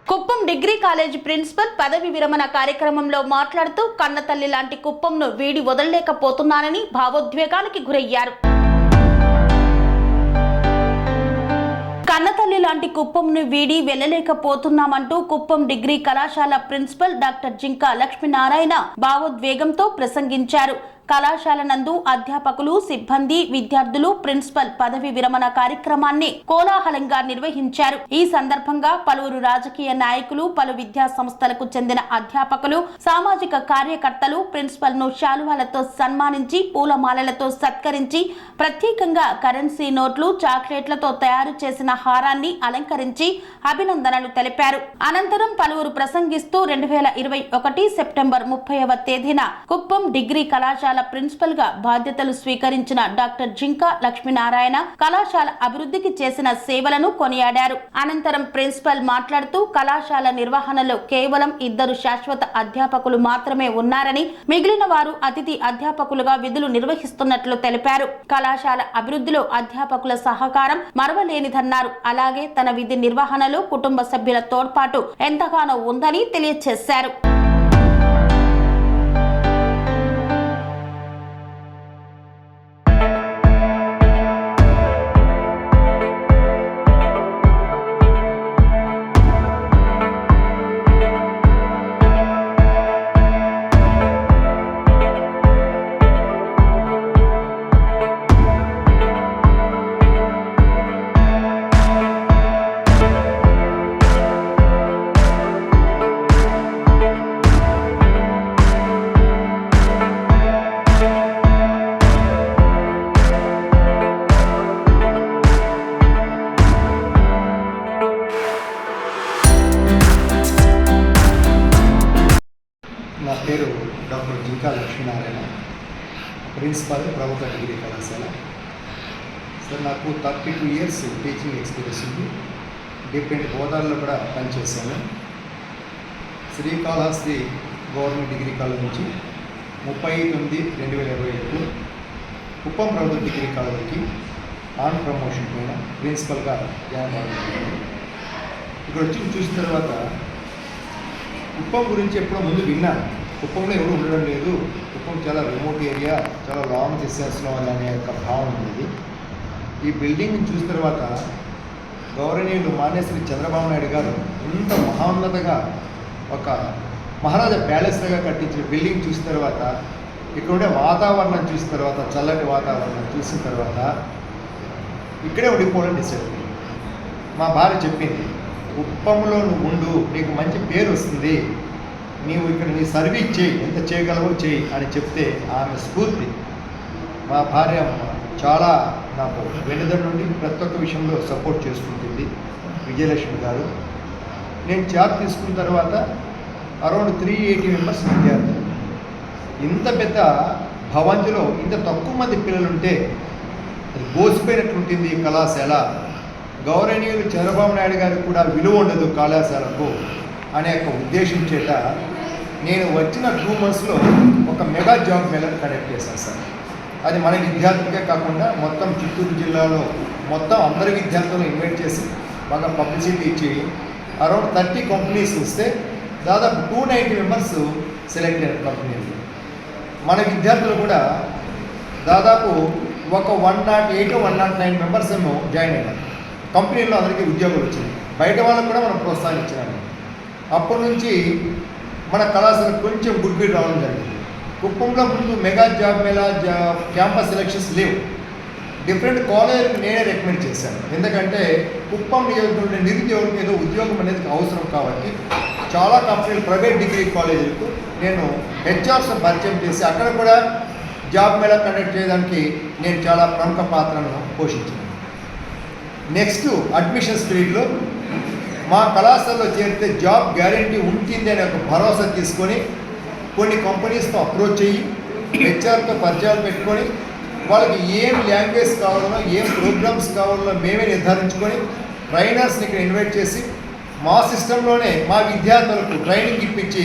Kuppam degree college principal పదవి విరమణ కార్యక్రమంలో మాట్లాడుతూ కన్నతల్లి లాంటి కుప్పంను వీడి వదలలేకపోతున్నానని భావోద్వేగానికి గురయ్యారు. కన్నతల్లి లాంటి కుప్పంను వీడి వెళ్లలేకపోతున్నామంటూ కుప్పం డిగ్రీ కళాశాల ప్రిన్సిపల్ డాక్టర్ జింకా లక్ష్మీనారాయణ భావోద్వేగంతో ప్రసంగించారు. కళాశాల నందు అధ్యాపకులు, సిబ్బంది, విద్యార్థులు ప్రిన్సిపల్ పదవి విరమణ కార్యక్రమాన్ని కోలాహలంగా నిర్వహించారు. ఈ సందర్భంగా పలువురు రాజకీయ నాయకులు, పలు విద్యా సంస్థలకు చెందిన అధ్యాపకులు, సామాజిక కార్యకర్తలు ప్రిన్సిపల్ ను శాలువాలతో సన్మానించి పూలమాలలతో సత్కరించి ప్రత్యేకంగా కరెన్సీ నోట్లు, చాక్లెట్లతో తయారు చేసిన హారాన్ని అలంకరించి అభినందనలు తెలిపారు. అనంతరం పలువురు ప్రసంగిస్తూ 2021 సెప్టెంబర్ 30వ తేదీన కుప్పం డిగ్రీ కళాశాల ప్రిన్సిపల్ గా బాధ్యతలు స్వీకరించిన డాక్టర్ జింకా లక్ష్మీనారాయణ కళాశాల అభివృద్ధికి చేసిన సేవలను కొనియాడారు. అనంతరం ప్రిన్సిపల్ మాట్లాడుతూ కళాశాల నిర్వహణలో కేవలం 2 శాశ్వత అధ్యాపకులు మాత్రమే ఉన్నారని, మిగిలిన వారు అతిథి అధ్యాపకులుగా విధులు నిర్వహిస్తున్నట్లు తెలిపారు. కళాశాల అభివృద్ధిలో అధ్యాపకుల సహకారం మరవలేనిదన్నారు. అలాగే తన విధి నిర్వహణలో కుటుంబ సభ్యుల తోడ్పాటు ఎంతగానో ఉందని తెలియజేశారు. నా పేరు డాక్టర్ జింకా లక్ష్మీనారాయణ, ప్రిన్సిపల్ ప్రభుత్వ డిగ్రీ కళాశాల. సార్, నాకు 32 ఇయర్స్ టీచింగ్ ఎక్స్పీరియన్స్ ఉంది. డిఫరెంట్ హోదాల్లో కూడా పనిచేశాను. శ్రీకాళహస్తి గవర్నమెంట్ డిగ్రీ కాలేజ్ నుంచి 30/9/2025 కుప్పం ప్రభుత్వ డిగ్రీ కాలేజీకి ఆన్ ప్రమోషన్ పైన ప్రిన్సిపల్గా జాయిన్ అవ్వడం. ఇక్కడ వచ్చి చూసిన తర్వాత కుప్పం గురించి ఎప్పుడో ముందు విన్నాను. కుప్పంలో ఎవరు ఉండడం లేదు, కుప్పం చాలా రిమోట్ ఏరియా, చాలా లాంగ్ డిస్టెన్స్లో అనే ఒక భావన ఉండేది. ఈ బిల్డింగ్ని చూసిన తర్వాత గౌరవనీయులు మాన్యశ్రీ చంద్రబాబు నాయుడు గారు ఇంత మహోన్నతగా ఒక మహారాజా ప్యాలెస్గా కట్టించిన బిల్డింగ్ చూసిన తర్వాత, ఇక్కడ ఉండే వాతావరణం చూసిన తర్వాత, చల్లటి వాతావరణం చూసిన తర్వాత ఇక్కడే ఉండిపోవడం డిసైడ్ అయింది. మా భార్య చెప్పింది, కుప్పంలో నువ్వు ఉండు, నీకు మంచి పేరు వస్తుంది, నీవు ఇక్కడ నీ సర్వీస్ చేయి, ఎంత చేయగలవో చేయి అని చెప్తే ఆమె స్ఫూర్తి. మా భార్య చాలా నాకు వెనుదల నుండి ప్రతి ఒక్క విషయంలో సపోర్ట్ చేసుకుంటుంది. విజయలక్ష్మి గారు. నేను జాబ్ తీసుకున్న తర్వాత అరౌండ్ 380 మెంబర్స్ విద్యార్థులు. ఇంత పెద్ద భవంతిలో ఇంత తక్కువ మంది పిల్లలుంటే అది బోసిపోయినట్లుంటుంది ఈ కళాశాల. గౌరవనీయులు చంద్రబాబు నాయుడు గారికి కూడా విలువ ఉండదు కళాశాలకు అనే ఒక ఉద్దేశం చేత నేను వచ్చిన 2 monthsలో ఒక మెగా జాబ్ మేళా కండక్ట్ చేశాను సార్. అది మన విద్యార్థులకే కాకుండా మొత్తం చిత్తూరు జిల్లాలో మొత్తం అందరి విద్యార్థులను ఇన్వైట్ చేసి బాగా పబ్లిసిటీ ఇచ్చి అరౌండ్ 30 కంపెనీస్ వస్తే దాదాపు 290 మెంబర్స్ సెలెక్ట్ అయిన కంపెనీలు. మన విద్యార్థులు కూడా దాదాపు ఒక 108-109 మెంబర్స్ ఏమో జాయిన్ అయినారు. కంపెనీల్లో అందరికీ ఉద్యోగాలు వచ్చినాయి. బయట వాళ్ళకు కూడా మనం ప్రోత్సహించినాము. అప్పటి నుంచి మన కళాశాల కొంచెం గుడ్ బిల్ రావడం జరిగింది. కుప్పంలో ముందు mega job Mela campus selections లేవు. డిఫరెంట్ కాలేజీలకు నేనే రికమెండ్ చేశాను. ఎందుకంటే కుప్పం నియోజకవర్గంలో నిరుద్యోగులకు ఏదో ఉద్యోగం అనేది అవసరం కాబట్టి చాలా కంపెనీలు ప్రైవేట్ డిగ్రీ కాలేజీలకు నేను హెచ్ఆర్స్ పరిచయం చేసి అక్కడ కూడా జాబ్ మేళా కండక్ట్ చేయడానికి నేను చాలా ప్రముఖ పాత్రను పోషించాను. నెక్స్ట్ అడ్మిషన్స్ పీరియడ్లో మా కళాశాలలో చేరితే జాబ్ గ్యారంటీ ఉంటుంది అనే ఒక భరోసా తీసుకొని కొన్ని కంపెనీస్తో అప్రోచ్ అయ్యి హెచ్ఆర్తో పరిచయాలు పెట్టుకొని వాళ్ళకి ఏం లాంగ్వేజ్ కావాలనో, ఏం ప్రోగ్రామ్స్ కావాలనో మేమే నిర్ధారించుకొని ట్రైనర్స్ని ఇక్కడ ఇన్వైట్ చేసి మా సిస్టంలోనే మా విద్యార్థులకు ట్రైనింగ్ ఇప్పించి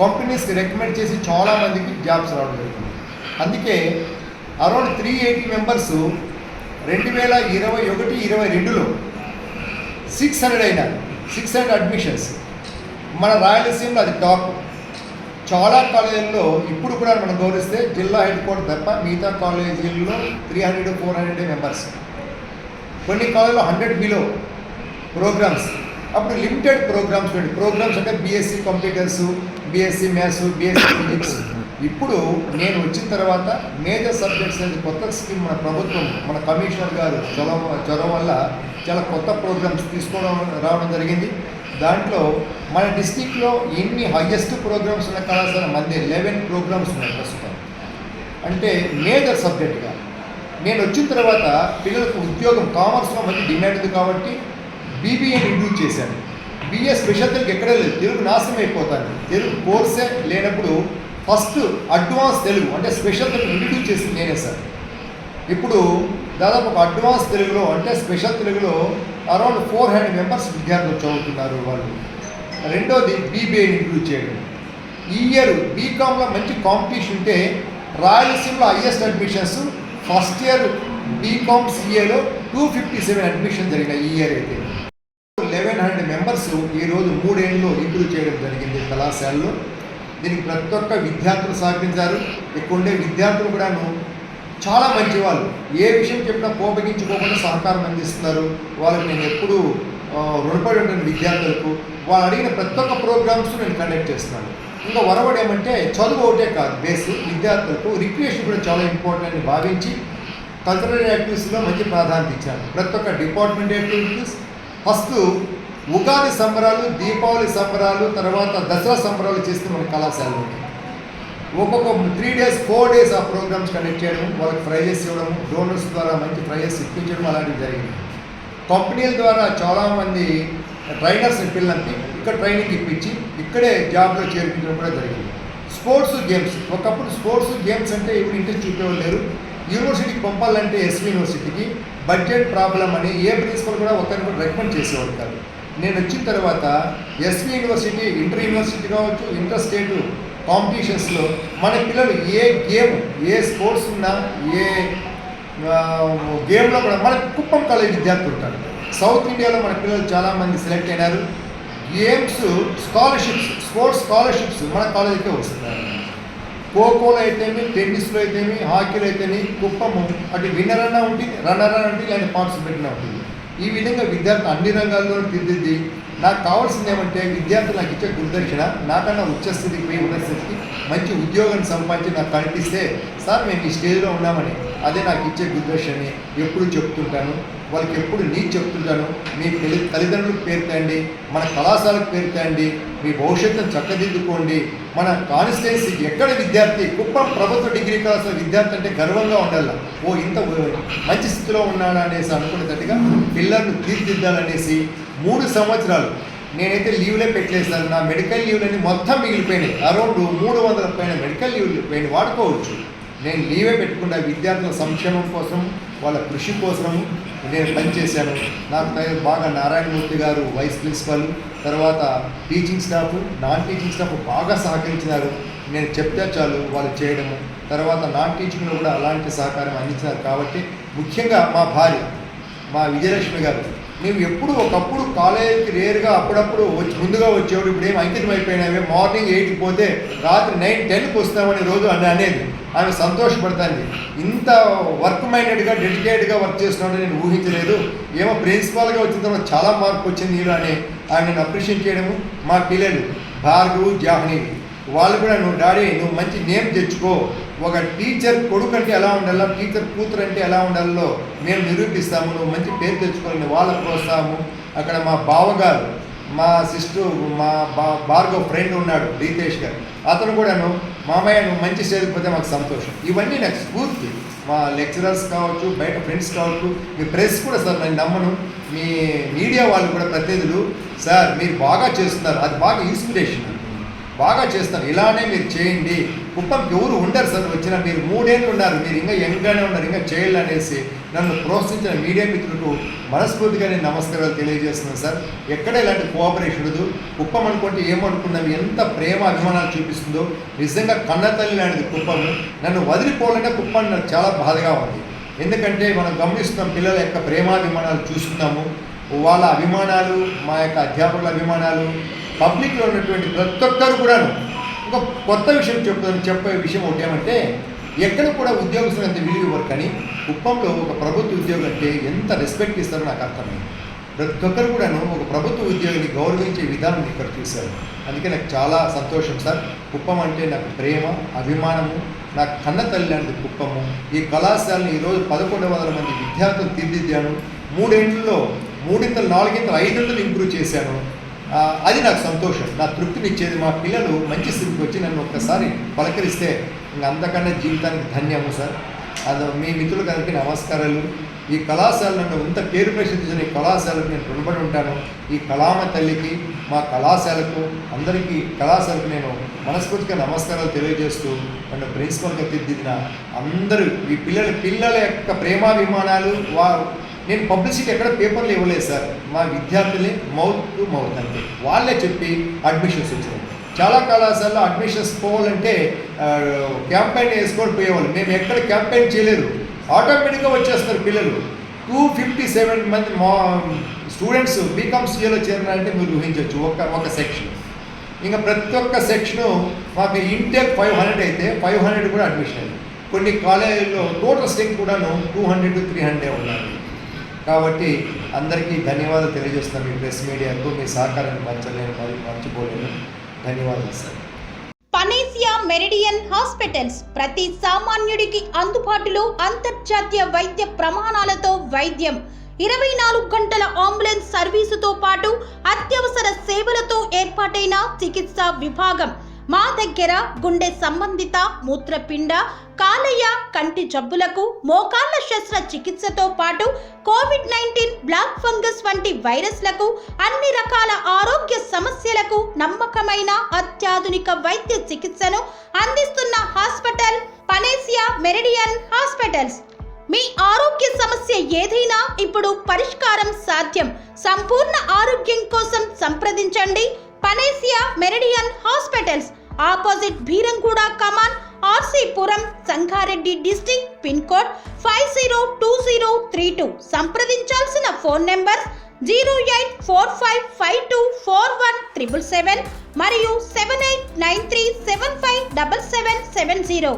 కంపెనీస్కి రికమెండ్ చేసి చాలామందికి జాబ్స్ రావడం జరుగుతుంది. అందుకే అరౌండ్ 380 మెంబర్స్ 2021-22లో 600 అయినారు. 600 అడ్మిషన్స్. మన రాయలసీమలో అది టాప్. చాలా కాలేజీల్లో ఇప్పుడు కూడా మనం గౌరవిస్తే జిల్లా హెడ్ క్వార్టర్ తప్ప మిగతా కాలేజీల్లో 300-400 మెంబర్స్. కొన్ని కాలేజీలో 100 బిలో ప్రోగ్రామ్స్. అప్పుడు లిమిటెడ్ ప్రోగ్రామ్స్ అంటే BSc computers, BSc maths, BSc physics. ఇప్పుడు నేను వచ్చిన తర్వాత మేజర్ సబ్జెక్ట్స్ అనేది కొత్త స్కీమ్ మన ప్రభుత్వం, మన కమిషనర్ గారు చొరవ వల్ల చాలా కొత్త ప్రోగ్రామ్స్ రావడం జరిగింది. దాంట్లో మన డిస్టిక్లో ఎన్ని హయ్యెస్ట్ ప్రోగ్రామ్స్ ఉన్న కళాశాల మధ్య 11 ప్రోగ్రామ్స్ ఉన్నాయి ప్రస్తుతం. అంటే మేజర్ సబ్జెక్ట్గా నేను వచ్చిన తర్వాత పిల్లలకు ఉద్యోగం కామర్స్లో మంచి డిమాండ్ ఉంది కాబట్టి బీబీఏని ఇంట్రడ్యూస్ చేశాను. బిఏ స్పెషల్ తెలుగు ఎక్కడే లేదు, తెలుగు నాశనం అయిపోతుంది. తెలుగు కోర్సే లేనప్పుడు ఫస్ట్ అడ్వాన్స్ తెలుగు అంటే స్పెషల్ తెలుగు ఇంట్రడ్యూస్ చేసింది నేనే సార్. ఇప్పుడు దాదాపు ఒక అడ్వాన్స్ తెలుగులో అంటే స్పెషల్ తెలుగులో అరౌండ్ 400 మెంబర్స్ విద్యార్థులు చదువుతున్నారు వాళ్ళు. రెండోది బీబీఏ ఇంట్రడ్యూస్ చేయడం. ఈ ఇయర్ బీకామ్లో మంచి కాంపిటీషన్ ఉంటే రాయలసీమలో highest admissions first year BCom సిఏలో 257 అడ్మిషన్ జరిగినాయి ఈ ఇయర్ అయితే. 1100 మెంబర్స్ ఈరోజు 3 ఏళ్ళలో ఇంప్రూవ్ చేయడం జరిగింది కళాశాలలో. దీనికి ప్రతి ఒక్క విద్యార్థులు సహకరించారు. ఇక్కడ ఉండే విద్యార్థులు కూడాను చాలా మంచి వాళ్ళు, ఏ విషయం చెప్పినా కోపగించుకోకుండా సహకారం అందిస్తున్నారు. వాళ్ళకి నేను ఎప్పుడూ రుణపడి ఉంటాను విద్యార్థులకు. వాళ్ళు అడిగిన ప్రతి ఒక్క ప్రోగ్రామ్స్ నేను కండక్ట్ చేస్తున్నాను. ఇంకా వరవడు ఏమంటే చదువు ఒకటే కాదు బేస్, విద్యార్థులకు రిక్రియేషన్ కూడా చాలా ఇంపార్టెంట్ అని భావించి కల్చరల్ యాక్టివిటీస్లో మంచి ప్రాధాన్యత ఇచ్చాను. ప్రతి ఒక్క డిపార్ట్మెంట్ యాక్టివిటీస్ ఫస్ట్ ఉగాది సంబరాలు, దీపావళి సంబరాలు, తర్వాత దసరా సంబరాలు చేస్తే మన కళాశాలలో ఒక్కొక్క 3 days 4 days ఆ ప్రోగ్రామ్స్ కండక్ట్ చేయడం, వాళ్ళకి ప్రైజెస్ ఇవ్వడం, డోనర్స్ ద్వారా మంచి ప్రైజెస్ ఇప్పించడం అలాంటివి జరిగింది. కంపెనీల ద్వారా చాలామంది ట్రైనర్స్ పిల్లలకి ఇక్కడ ట్రైనింగ్ ఇప్పించి ఇక్కడే జాబ్లో చేర్పించడం కూడా జరిగింది. స్పోర్ట్స్ గేమ్స్, ఒకప్పుడు స్పోర్ట్స్ గేమ్స్ అంటే ఇప్పుడు ఇంట్రెస్ట్ చూపేవాళ్ళు లేరు. యూనివర్సిటీకి పంపాలంటే ఎస్వి యూనివర్సిటీకి బడ్జెట్ ప్రాబ్లం అని ఏ ప్రిన్సిపల్ కూడా ఒకరిని కూడా రికమెండ్ చేసేవాడు కాదు. నేను వచ్చిన తర్వాత ఎస్వి యూనివర్సిటీ, ఇంటర్ యూనివర్సిటీ కావచ్చు, ఇంటర్ స్టేట్ కాంపిటీషన్స్లో మన పిల్లలు ఏ గేమ్, ఏ స్పోర్ట్స్ ఉన్నా, ఏ గేమ్లో కూడా మన కుప్పం కాలేజ్ విద్యార్థులు ఉంటారు. సౌత్ ఇండియాలో మన పిల్లలు చాలామంది సెలెక్ట్ అయినారు. గేమ్స్ స్కాలర్షిప్స్, స్పోర్ట్స్ స్కాలర్షిప్స్ మన కాలేజీకే వస్తున్నారు. ఖోఖోలో అయితేమి, టెన్నిస్లో అయితేమి, హాకీలో అయితేమి కుప్పము అటు విన్నర్ అన్నా ఉంటుంది, రన్నర్ అన్నా ఉంటుంది, లేదంటే పార్టిసిపేట్ అన్నా ఉంటుంది. ఈ విధంగా విద్యార్థులు అన్ని రంగాల్లో తీర్చిదిద్ది నాకు కావాల్సింది ఏమంటే విద్యార్థులు నాకు ఇచ్చే గురుదక్షిణ నాకన్నా ఉచ్చస్థితికి పోయి ఉన్నత స్థితికి మంచి ఉద్యోగాన్ని సంపాదించి నాకు కనిపిస్తే సార్ మేము ఈ స్టేజ్లో ఉన్నామని అదే నాకు ఇచ్చే గురుదక్షిణని ఎప్పుడు చెప్తుంటాను. వాళ్ళకి ఎప్పుడు నీకు చెప్తుంటాను, మీ తల్లిదండ్రులకు పేరు తేండి, మన కళాశాలకు పేరు తేండి, మీ భవిష్యత్తును చక్కదిద్దుకోండి. మన కాన్స్టిట్యున్సీకి ఎక్కడ విద్యార్థి కుప్పం ప్రభుత్వ డిగ్రీ కళాశాల విద్యార్థి అంటే గర్వంగా ఉండాలి. ఇంత మంచి స్థితిలో ఉన్నాడా అనేసి అనుకునేటట్టుగా పిల్లలను తీర్చిదిద్దాలనేసి 3 సంవత్సరాలు నేనైతే లీవ్లే పెట్టలేసాను. నా మెడికల్ లీవ్లన్నీ మొత్తం మిగిలిపోయినాయి. అరౌండ్ 300 పైన మెడికల్ లీవ్లు పైన వాడుకోవచ్చు. నేను లీవే పెట్టకుండా విద్యార్థుల సంక్షేమం కోసం, వాళ్ళ కృషి కోసము నేను పనిచేశాను. నాకు బాగా నారాయణమూర్తి గారు వైస్ ప్రిన్సిపల్, తర్వాత teaching staff, non teaching staff బాగా సహకరించినారు. నేను చెప్తే చాలు వాళ్ళు చేయడము. తర్వాత నాన్ టీచింగ్లో కూడా అలాంటి సహకారం అందించినారు. కాబట్టి ముఖ్యంగా మా భార్య, మా విజయలక్ష్మి గారు, నువ్వు ఎప్పుడు ఒకప్పుడు కాలేజీకి రేరుగా అప్పుడప్పుడు ముందుగా వచ్చేవాడు, ఇప్పుడు ఏం అంకితం అయిపోయినావే, మార్నింగ్ 8కి పోతే రాత్రి 9-10కి వస్తామని రోజు అనేది ఆమె సంతోషపడుతుంది. ఇంత వర్క్ మైండెడ్గా డెడికేటెడ్గా వర్క్ చేస్తున్నాడు నేను ఊహించలేదు. ఏమో ప్రిన్సిపాల్గా వచ్చిన తర్వాత చాలా మార్పు వచ్చింది నీలో అని ఆమెను అప్రిషియేట్ చేయడము. మా పిల్లలు భార్గవు, జాహ్నవి వాళ్ళు కూడా నువ్వు డాడీ నువ్వు మంచి నేమ్ తెచ్చుకో, ఒక టీచర్ కొడుకు అంటే ఎలా ఉండాలో, టీచర్ కూతురు అంటే ఎలా ఉండాలో మేము నిరూపిస్తాము, నువ్వు మంచి పేరు తెచ్చుకోవాలని వాళ్ళ ప్రోత్సాహము. అక్కడ మా బావగారు, మా సిస్టర్, మా భార్గవ్ ఫ్రెండ్ ఉన్నాడు రీతేష్ గారు, అతను కూడాను మామయ్య నువ్వు మంచి స్టేజ్కి పోతే మాకు సంతోషం. ఇవన్నీ నాకు స్ఫూర్తి. మా లెక్చరర్స్ కావచ్చు, బయట ఫ్రెండ్స్ కావచ్చు, మీ ప్రెస్ కూడా సార్ నేను నమ్మను, మీ మీడియా వాళ్ళు కూడా ప్రతినిధులు సార్ మీరు బాగా చేస్తున్నారు, అది బాగా ఇన్స్పిరేషన్, బాగా చేస్తారు, ఇలానే మీరు చేయండి. కుప్పంకి ఎవరు ఉండరు సార్, వచ్చిన మీరు 3 ఏళ్ళు ఉన్నారు, మీరు ఇంకా యంగ్గానే ఉన్నారు, ఇంకా చేయాలనేసి నన్ను ప్రోత్సహించిన మీడియా మిత్రులకు మనస్ఫూర్తిగా నేను నమస్కారాలు తెలియజేస్తున్నాను సార్. ఎక్కడ ఇలాంటి కోఆపరేషన్ ఉండదు. కుప్పం అనుకుంటే ఏమనుకున్నాం, ఎంత ప్రేమ అభిమానాలు చూపిస్తుందో, నిజంగా కన్నతల్లి లాంటిది కుప్పము. నన్ను వదిలిపోవాలంటే కుప్పం నాకు చాలా బాధగా ఉంది. ఎందుకంటే మనం గమనిస్తున్నాం, పిల్లల యొక్క ప్రేమాభిమానాలు చూస్తున్నాము, వాళ్ళ అభిమానాలు, మా యొక్క అధ్యాపకుల అభిమానాలు, పబ్లిక్లో ఉన్నటువంటి ప్రతి ఒక్కరు కూడాను ఒక కొత్త విషయం చెప్పే విషయం ఒకటి ఏమంటే, ఎక్కడ కూడా ఉద్యోగస్తులు అంత విలువ ఇవ్వరు, కానీ కుప్పంలో ఒక ప్రభుత్వ ఉద్యోగం అంటే ఎంత రెస్పెక్ట్ ఇస్తారో నాకు అర్థమైంది. ప్రతి ఒక్కరు కూడాను ఒక ప్రభుత్వ ఉద్యోగిని గౌరవించే విధానం ఇక్కడ చూశారు. అందుకే నాకు చాలా సంతోషం సార్. కుప్పం అంటే నాకు ప్రేమ, అభిమానము, నాకు కన్న తల్లి లాంటి కుప్పము. ఈ కళాశాలని ఈరోజు 1100 మంది విద్యార్థులు తీర్చిదిద్దాను. 3 ఏళ్లలో 3 4 5 ఇంప్రూవ్ చేశాను. అది నాకు సంతోషం, నా తృప్తినిచ్చేది. మా పిల్లలు మంచి స్థితికి వచ్చి నన్ను ఒక్కసారి పలకరిస్తే ఇంకా అంతకన్నా జీవితానికి ధన్యము సార్. అది మీ మిత్రుల గారికి నమస్కారాలు. ఈ కళాశాల నన్ను ఇంత పేరు ప్రసిద్ధించిన ఈ కళాశాలకు నేను రుణపడి ఉంటాను. ఈ కళామ తల్లికి, మా కళాశాలకు, అందరికీ కళాశాలకు నేను మనస్ఫూర్తిగా నమస్కారాలు తెలియజేస్తూ, నన్ను ప్రిన్సిపల్గా తీర్చిదిద్దిన అందరూ ఈ పిల్లల యొక్క ప్రేమాభిమానాలు, నేను పబ్లిసిటీ ఎక్కడ పేపర్లు ఇవ్వలేదు సార్. మా విద్యార్థులే మౌత్ టు మౌత్ అంతే, వాళ్ళే చెప్పి అడ్మిషన్స్ వచ్చాయి. చాలా కళాశాలలో అడ్మిషన్స్ పోవాలంటే క్యాంపెయిన్ వేసుకొని పోయేవాళ్ళు. మేము ఎక్కడ క్యాంపెయిన్ చేయలేదు, ఆటోమేటిక్గా వచ్చేస్తారు పిల్లలు. 257 మంది మా స్టూడెంట్స్ బీకామ్ సీఏలో చేరినారంటే మీరు ఊహించవచ్చు ఒక సెక్షన్. ఇంకా ప్రతి ఒక్క సెక్షను మాకు ఇంటేక్ 500 అయితే 500 కూడా అడ్మిషన్ అయింది. కొన్ని కాలేజీల్లో టోటల్ స్ట్రెంగ్త్ కూడాను 200 to 300 ఉన్నారు. కాబట్టి అందరికీ ధన్యవాదాలు తెలియజేస్తున్నాను. మీ ప్రెస్ మీడియాకు మీ సహకారాన్ని మర్చిపోలేను. ధన్యవాదాలు సార్. పనేసియా మెరిడియన్ హాస్పిటల్స్ ప్రతి సామాన్యుడికి అందుబాటులో అంతర్జాతీయ వైద్య ప్రమాణాలతో వైద్యం, 24 గంటల అంబులెన్స్ సర్వీసుతో పాటు అత్యవసర సేవలతో ఏర్పాటైన చికిత్సా విభాగం. మా దగ్గర గుండె సంబంధిత, మూత్రపిండ, కాలేయ, కంటి జబ్బులకు, మోకాళ్ల శస్త్ర చికిత్సతో పాటు కోవిడ్-19, బ్లాక్ ఫంగస్ వంటి వైరస్లకు, అన్ని రకాల ఆరోగ్య సమస్యలకు నమ్మకమైన అత్యాధునిక వైద్య చికిత్సను అందిస్తున్న హాస్పిటల్ పనేసియా మెరిడియన్ హాస్పిటల్స్. మీ ఆరోగ్య సమస్య ఏదైనా ఇప్పుడు పరిష్కారం సాధ్యం. సంపూర్ణ ఆరోగ్యం కోసం సంప్రదించండి Panacea Meridian hospitals, opposite Beeramguda కమాన్, RC Puram, Sangareddy district, pin code 502032. సంప్రదించాల్సిన ఫోన్ నెంబర్ 0845524177 మరియు 7893757770.